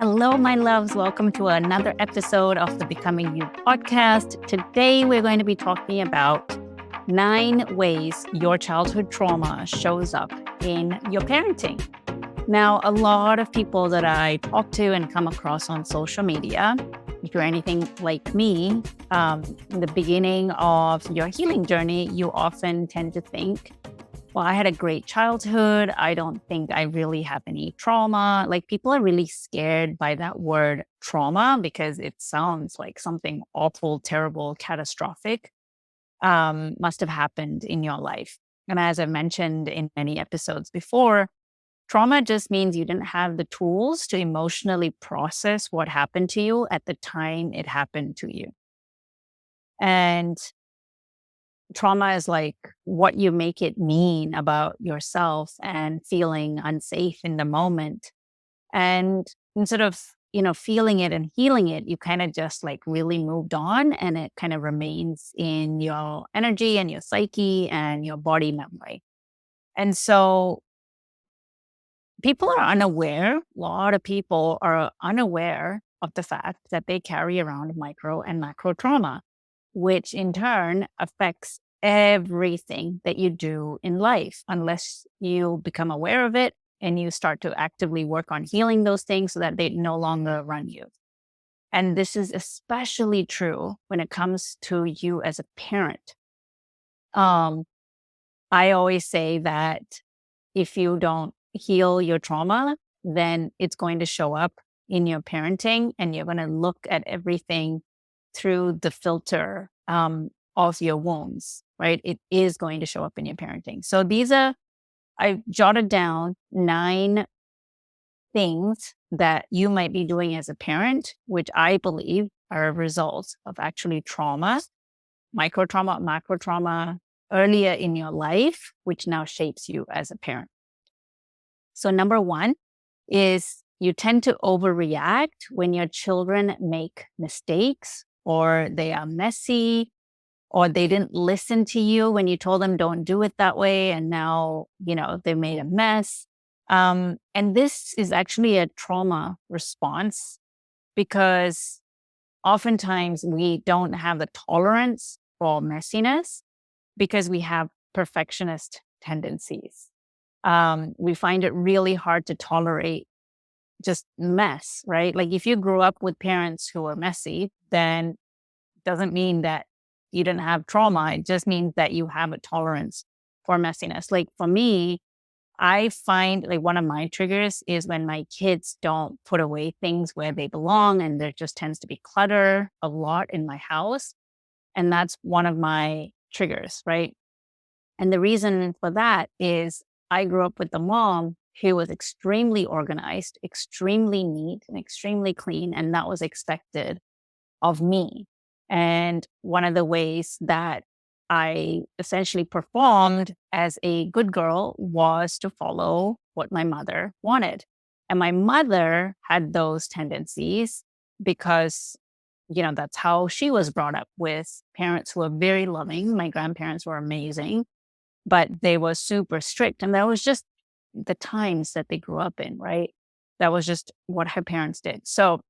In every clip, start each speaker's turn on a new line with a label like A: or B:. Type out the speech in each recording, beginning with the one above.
A: Hello, my loves. Welcome to another episode of the Becoming You podcast. Today, we're going to be talking about 9 ways your childhood trauma shows up in your parenting. Now, a lot of people that I talk to and come across on social media, if you're anything like me, in the beginning of your healing journey, you often tend to think, well, I had a great childhood. I don't think I really have any trauma. Like, people are really scared by that word trauma because it sounds like something awful, terrible, catastrophic must have happened in your life. And as I've mentioned in many episodes before, trauma just means you didn't have the tools to emotionally process what happened to you at the time it happened to you. And trauma is like what you make it mean about yourself and feeling unsafe in the moment. And instead of, feeling it and healing it, you kind of just like really moved on and it kind of remains in your energy and your psyche and your body memory. And so people are unaware, a lot of people are unaware of the fact that they carry around micro and macro trauma, which in turn affects everything that you do in life unless you become aware of it and you start to actively work on healing those things so that they no longer run you. And this is especially true when it comes to you as a parent. Um, I always say that if you don't heal your trauma, then it's going to show up in your parenting and you're going to look at everything through the filter of your wounds, right? It is going to show up in your parenting. So I jotted down 9 things that you might be doing as a parent, which I believe are a result of actually trauma, micro trauma, macro trauma earlier in your life, which now shapes you as a parent. So number 1 is you tend to overreact when your children make mistakes or they are messy or they didn't listen to you when you told them don't do it that way. And now, they made a mess. And this is actually a trauma response because oftentimes we don't have the tolerance for messiness because we have perfectionist tendencies. We find it really hard to tolerate just mess, right? Like if you grew up with parents who are messy, then it doesn't mean that you didn't have trauma. It just means that you have a tolerance for messiness. Like for me, I find like one of my triggers is when my kids don't put away things where they belong and there just tends to be clutter a lot in my house. And that's one of my triggers, right? And the reason for that is I grew up with a mom who was extremely organized, extremely neat, and extremely clean. And that was expected of me. And one of the ways that I essentially performed as a good girl was to follow what my mother wanted. And my mother had those tendencies because, that's how she was brought up with parents who were very loving. My grandparents were amazing, but they were super strict. And that was just the times that they grew up in, right? That was just what her parents did. So,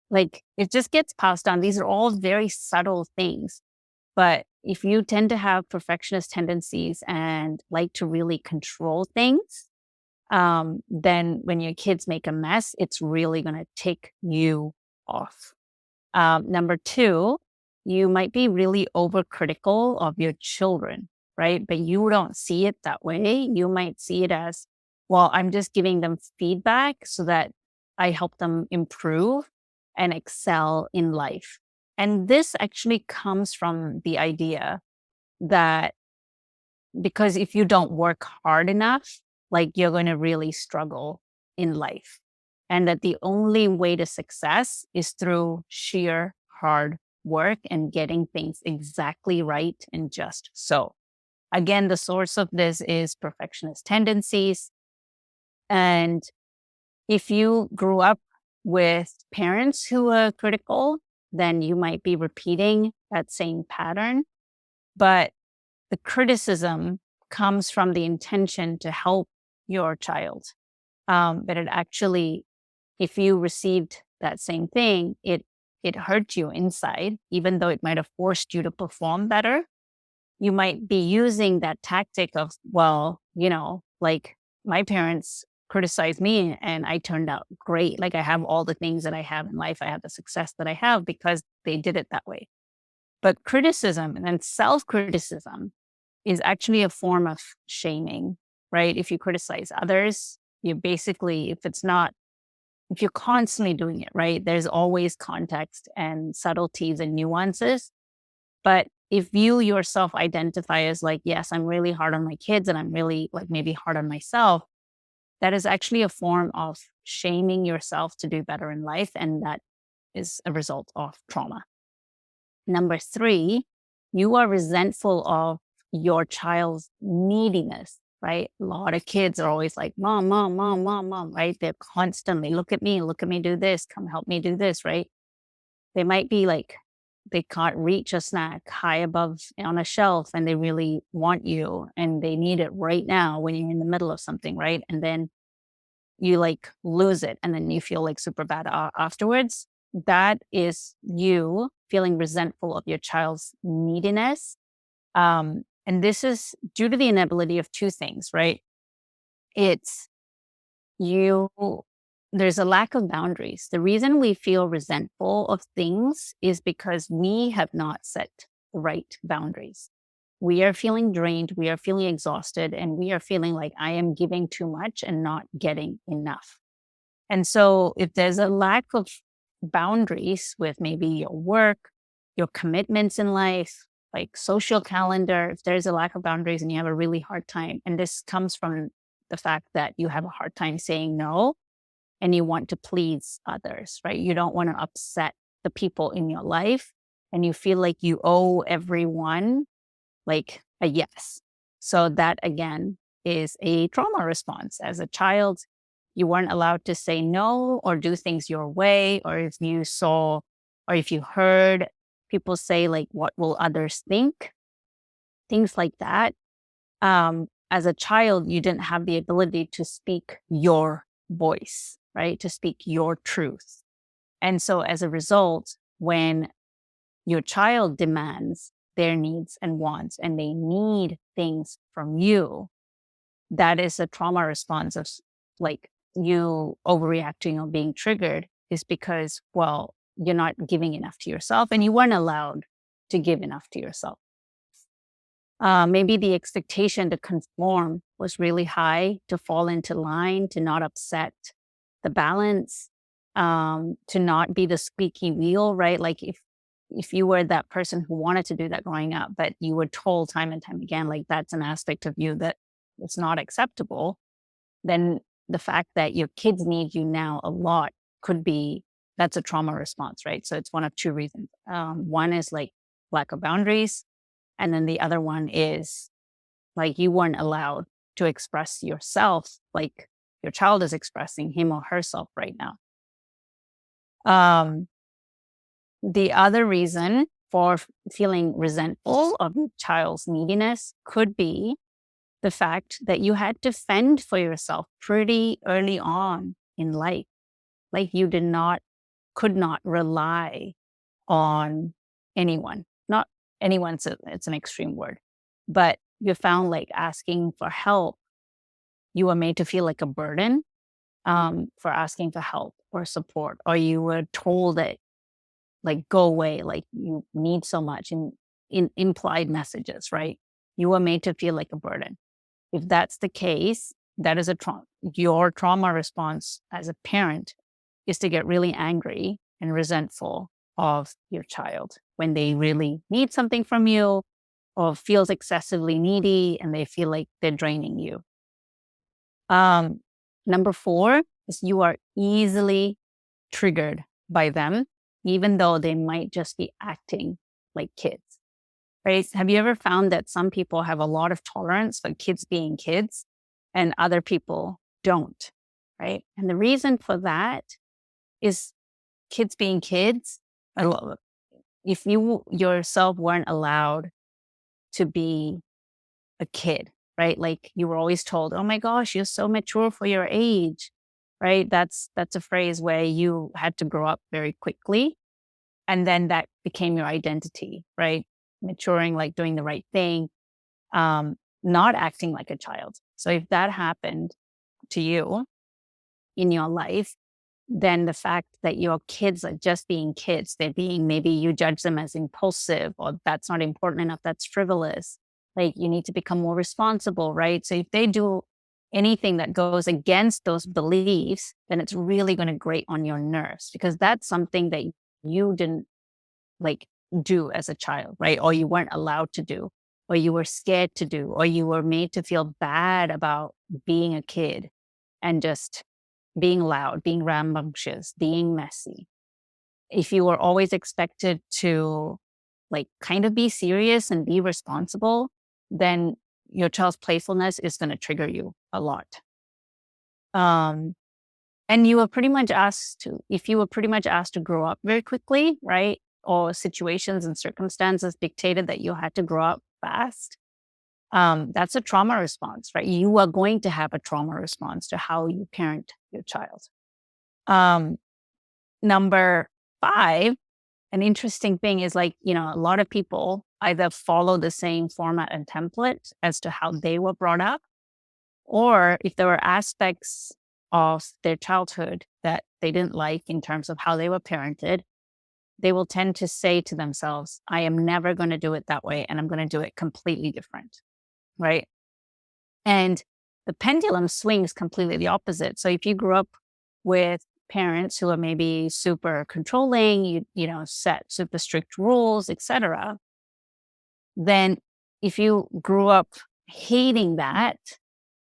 A: like, it just gets passed on. These are all very subtle things. But if you tend to have perfectionist tendencies and like to really control things, then when your kids make a mess, it's really going to tick you off. Number 2, you might be really overcritical of your children, right? But you don't see it that way. You might see it as, well, I'm just giving them feedback so that I help them improve and excel in life. And this actually comes from the idea that because if you don't work hard enough, like you're going to really struggle in life. And that the only way to success is through sheer hard work and getting things exactly right and just so. Again, the source of this is perfectionist tendencies. And if you grew up with parents who were critical, then you might be repeating that same pattern. But the criticism comes from the intention to help your child. But it actually if you received that same thing, it hurt you inside, even though it might have forced you to perform better. You might be using that tactic of, well, like my parents criticized me and I turned out great. Like I have all the things that I have in life. I have the success that I have because they did it that way. But criticism and self criticism is actually a form of shaming, right? If you criticize others, you basically, if you're constantly doing it, right, there's always context and subtleties and nuances. But if you yourself identify as like, yes, I'm really hard on my kids and I'm really like maybe hard on myself, that is actually a form of shaming yourself to do better in life. And that is a result of trauma. Number three, you are resentful of your child's neediness, right? A lot of kids are always like, mom, mom, mom, mom, mom, right? They're constantly, look at me, do this, come help me do this, right? They might be like, they can't reach a snack high above on a shelf and they really want you and they need it right now when you're in the middle of something, right? And then you like lose it and then you feel like super bad afterwards. That is you feeling resentful of your child's neediness. And this is due to the inability of two things, right? It's you, there's a lack of boundaries. The reason we feel resentful of things is because we have not set the right boundaries. We are feeling drained, we are feeling exhausted, and we are feeling like I am giving too much and not getting enough. And so, if there's a lack of boundaries with maybe your work, your commitments in life, like social calendar, if there's a lack of boundaries and you have a really hard time, and this comes from the fact that you have a hard time saying no and you want to please others, right? You don't want to upset the people in your life and you feel like you owe everyone like a yes. So that again is a trauma response. As a child, you weren't allowed to say no or do things your way, or if you saw or if you heard people say like, what will others think? Things like that. As a child, you didn't have the ability to speak your voice, right? To speak your truth. And so as a result, when your child demands their needs and wants and they need things from you, that is a trauma response of like you overreacting or being triggered is because, well, you're not giving enough to yourself and you weren't allowed to give enough to yourself. Maybe the expectation to conform was really high, to fall into line, to not upset the balance, to not be the squeaky wheel, right? Like if you were that person who wanted to do that growing up, but you were told time and time again, like that's an aspect of you that it's not acceptable, then the fact that your kids need you now a lot could be that's a trauma response, right? So it's one of two reasons. One is like lack of boundaries, and then the other one is like you weren't allowed to express yourself like your child is expressing him or herself right now. Um, the other reason for feeling resentful of your child's neediness could be the fact that you had to fend for yourself pretty early on in life. Like you could not rely on anyone. Not anyone, it's an extreme word, but you found like asking for help, you were made to feel like a burden for asking for help or support, or you were told that like go away, like you need so much in implied messages, right? You were made to feel like a burden. If that's the case, that is your trauma response as a parent is to get really angry and resentful of your child when they really need something from you or feels excessively needy and they feel like they're draining you. Number four is you are easily triggered by them, even though they might just be acting like kids, right? Have you ever found that some people have a lot of tolerance for kids being kids and other people don't, right? And the reason for that is kids being kids. If you yourself weren't allowed to be a kid, right? Like you were always told, oh my gosh, you're so mature for your age. right? That's a phrase where you had to grow up very quickly, and then that became your identity, right? Maturing, like doing the right thing, not acting like a child. So if that happened to you in your life, then the fact that your kids are just being kids, they're being, maybe you judge them as impulsive, or that's not important enough, that's frivolous. Like you need to become more responsible, right? So if they do anything that goes against those beliefs, then it's really going to grate on your nerves, because that's something that you didn't like do as a child, right? Or you weren't allowed to do, or you were scared to do, or you were made to feel bad about being a kid and just being loud, being rambunctious, being messy. If you were always expected to like kind of be serious and be responsible, then your child's playfulness is going to trigger you a lot. Um, and you were pretty much asked to, if you were pretty much asked to grow up very quickly, right? Or situations and circumstances dictated that you had to grow up fast, that's a trauma response, right? You are going to have a trauma response to how you parent your child. Um, Number five, an interesting thing is like, a lot of people either follow the same format and template as to how they were brought up, or if there were aspects of their childhood that they didn't like in terms of how they were parented, they will tend to say to themselves, I am never going to do it that way, and I'm going to do it completely different. Right. And the pendulum swings completely the opposite. So if you grew up with parents who are maybe super controlling, set super strict rules, etc., then if you grew up hating that,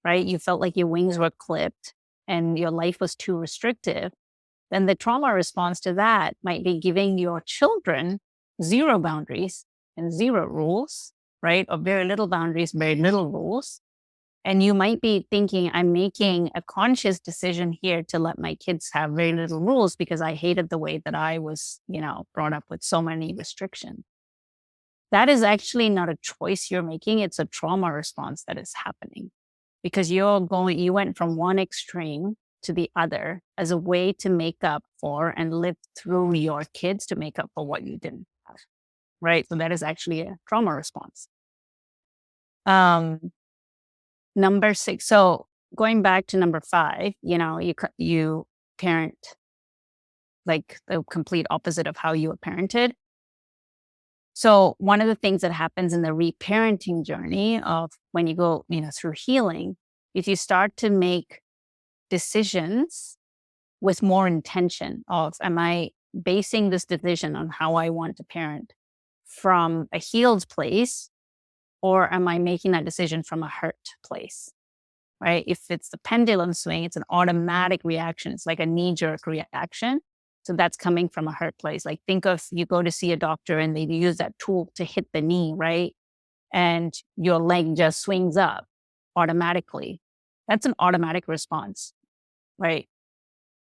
A: right, you felt like your wings were clipped and your life was too restrictive, then the trauma response to that might be giving your children zero boundaries and zero rules, right? Or very little boundaries, very little rules. And you might be thinking, I'm making a conscious decision here to let my kids have very little rules because I hated the way that I was, brought up with so many restrictions. That is actually not a choice you're making. It's a trauma response that is happening because you went from one extreme to the other as a way to make up for and live through your kids to make up for what you didn't have. Right. So that is actually a trauma response. Number six. So going back to number five, you parent like the complete opposite of how you were parented. So one of the things that happens in the reparenting journey of when you go, through healing, if you start to make decisions with more intention of, am I basing this decision on how I want to parent from a healed place, or am I making that decision from a hurt place? Right? If it's the pendulum swing, it's an automatic reaction. It's like a knee-jerk reaction. So that's coming from a hurt place. Like think of, you go to see a doctor and they use that tool to hit the knee, right? And your leg just swings up automatically. That's an automatic response, right?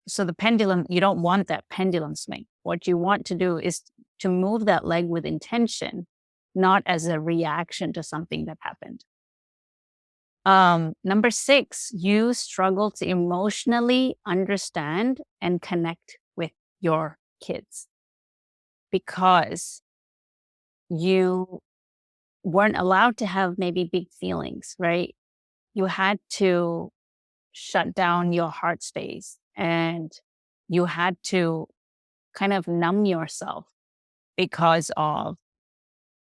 A: So the pendulum, you don't want that pendulum swing. What you want to do is to move that leg with intention, not as a reaction to something that happened. Number six, you struggle to emotionally understand and connect with your kids because you weren't allowed to have maybe big feelings, right? You had to shut down your heart space and you had to kind of numb yourself because of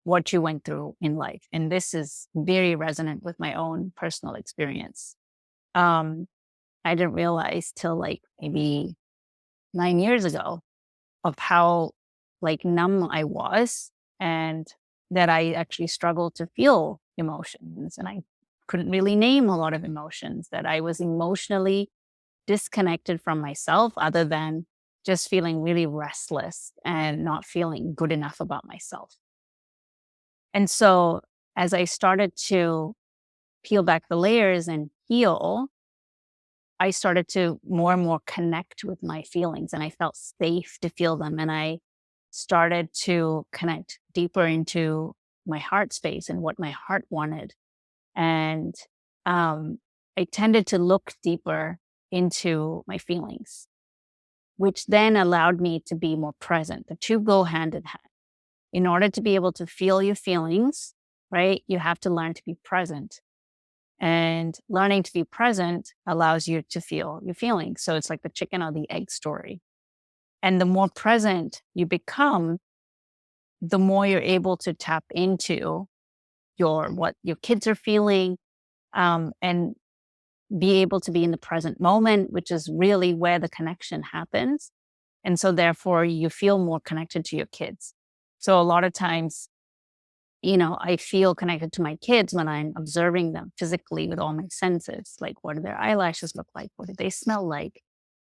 A: what you went through in life. And this is very resonant with my own personal experience. I didn't realize till like maybe 9 years ago of how like numb I was and that I actually struggled to feel emotions. And I couldn't really name a lot of emotions, that I was emotionally disconnected from myself other than just feeling really restless and not feeling good enough about myself. And so as I started to peel back the layers and heal, I started to more and more connect with my feelings and I felt safe to feel them. And I started to connect deeper into my heart space and what my heart wanted. And I tended to look deeper into my feelings, which then allowed me to be more present. The two go hand in hand. In order to be able to feel your feelings, right, you have to learn to be present. And learning to be present allows you to feel your feelings. So it's like the chicken or the egg story. And the more present you become, the more you're able to tap into what your kids are feeling, and be able to be in the present moment, which is really where the connection happens. And so therefore you feel more connected to your kids. So a lot of times, I feel connected to my kids when I'm observing them physically with all my senses. Like, what do their eyelashes look like? What do they smell like?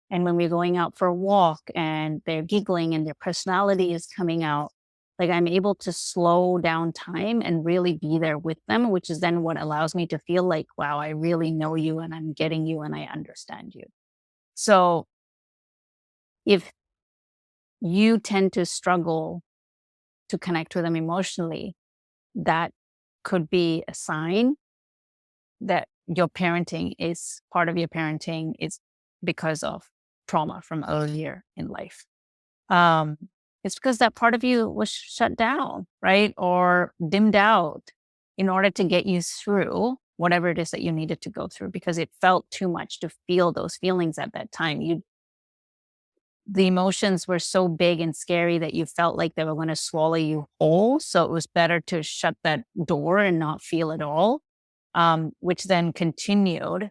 A: And when we're going out for a walk and they're giggling and their personality is coming out, like I'm able to slow down time and really be there with them, which is then what allows me to feel like, wow, I really know you and I'm getting you and I understand you. So if you tend to struggle to connect with them emotionally, that could be a sign that your parenting is part of your parenting is because of trauma from earlier in life. Um, it's because that part of you was shut down, right? Or dimmed out in order to get you through whatever it is that you needed to go through because it felt too much to feel those feelings at that time. The emotions were so big and scary that you felt like they were going to swallow you whole. So it was better to shut that door and not feel it all, which then continued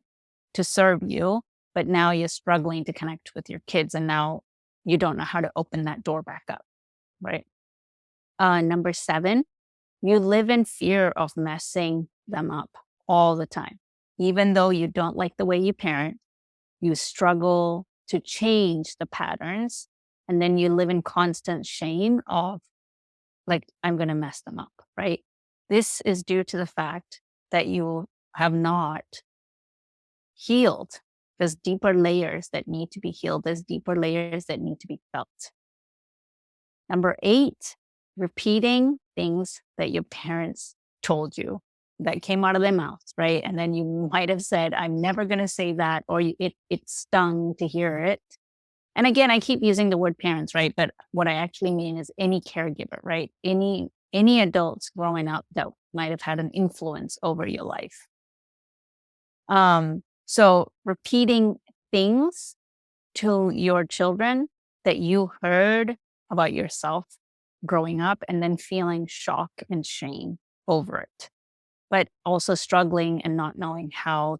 A: to serve you. But now you're struggling to connect with your kids, and now you don't know how to open that door back up, right? Number 7, you live in fear of messing them up all the time. Even though you don't like the way you parent, you struggle to change the patterns. And then you live in constant shame of, like, I'm going to mess them up, right? This is due to the fact that you have not healed. There's deeper layers that need to be healed. There's deeper layers that need to be felt. Number 8, repeating things that your parents told you that came out of their mouths, right? And then you might have said, I'm never going to say that, or it stung to hear it. And again, I keep using the word parents, right? But what I actually mean is any caregiver, right? Any adults growing up that might have had an influence over your life. So repeating things to your children that you heard about yourself growing up and then feeling shock and shame over it, but also struggling and not knowing how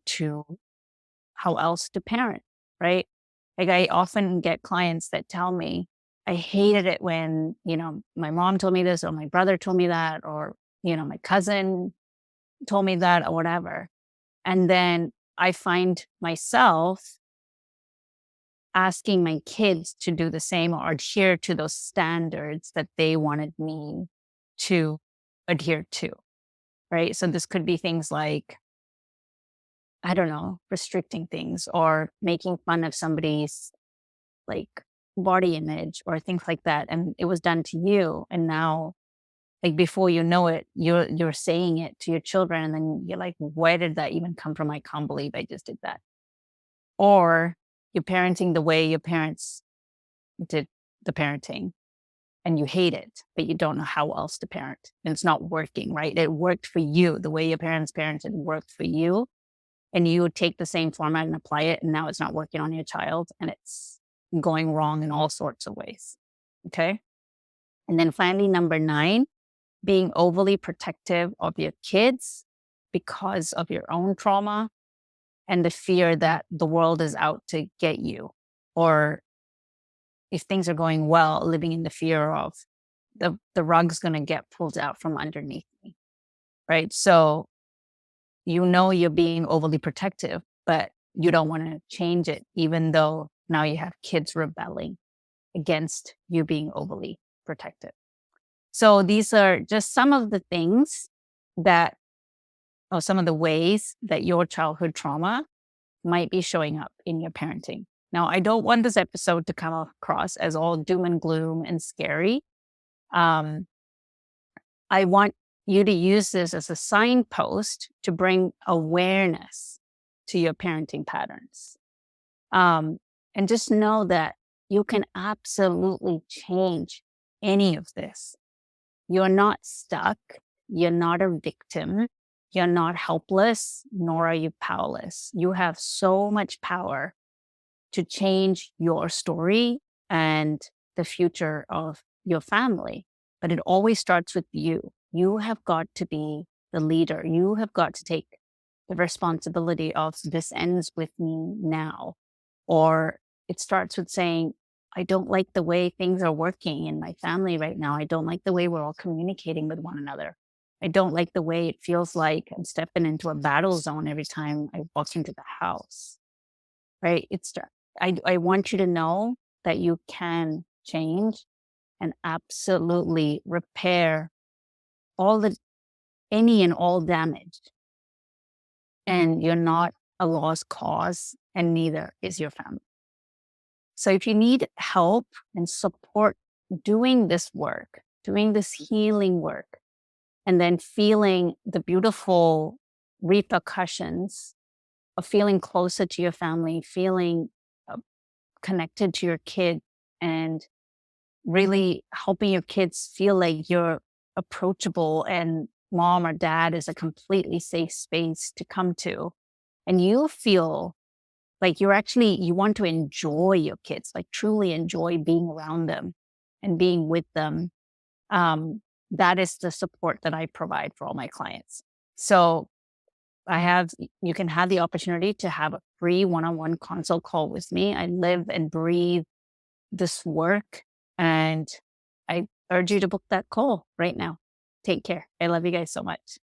A: else to parent, right? Like I often get clients that tell me, I hated it when, my mom told me this or my brother told me that, or, my cousin told me that or whatever. And then I find myself asking my kids to do the same or adhere to those standards that they wanted me to adhere to, right? So this could be things like, I don't know, restricting things or making fun of somebody's like body image or things like that. And it was done to you. And now, like before you know it, you're saying it to your children. And then you're like, where did that even come from? I can't believe I just did that. Or you're parenting the way your parents did the parenting and you hate it, but you don't know how else to parent. And it's not working, right? It worked for you. The way your parents parented worked for you. And you would take the same format and apply it. And now it's not working on your child and it's going wrong in all sorts of ways. Okay. And then finally, number 9, being overly protective of your kids because of your own trauma and the fear that the world is out to get you, or if things are going well, living in the fear of the rug's going to get pulled out from underneath me, right? So you're being overly protective, but you don't want to change it, even though now you have kids rebelling against you being overly protective. So these are just some of the things or some of the ways that your childhood trauma might be showing up in your parenting. Now, I don't want this episode to come across as all doom and gloom and scary. Um, I want you to use this as a signpost to bring awareness to your parenting patterns. Um, and just know that you can absolutely change any of this. You're not stuck. You're not a victim. You're not helpless, nor are you powerless. You have so much power to change your story and the future of your family. But it always starts with you. You have got to be the leader. You have got to take the responsibility of this ends with me now. Or it starts with saying, I don't like the way things are working in my family right now. I don't like the way we're all communicating with one another. I don't like the way it feels like I'm stepping into a battle zone every time I walk into the house. Right? I want you to know that you can change and absolutely repair all the any and all damage. And you're not a lost cause, and neither is your family. So if you need help and support doing this work, doing this healing work, and then feeling the beautiful repercussions of feeling closer to your family, feeling connected to your kid, and really helping your kids feel like you're approachable and mom or dad is a completely safe space to come to. And you feel like you want to enjoy your kids, like truly enjoy being around them and being with them. That is the support that I provide for all my clients. So you can have the opportunity to have a free one-on-one consult call with me. I live and breathe this work, and I urge you to book that call right now. Take care. I love you guys so much.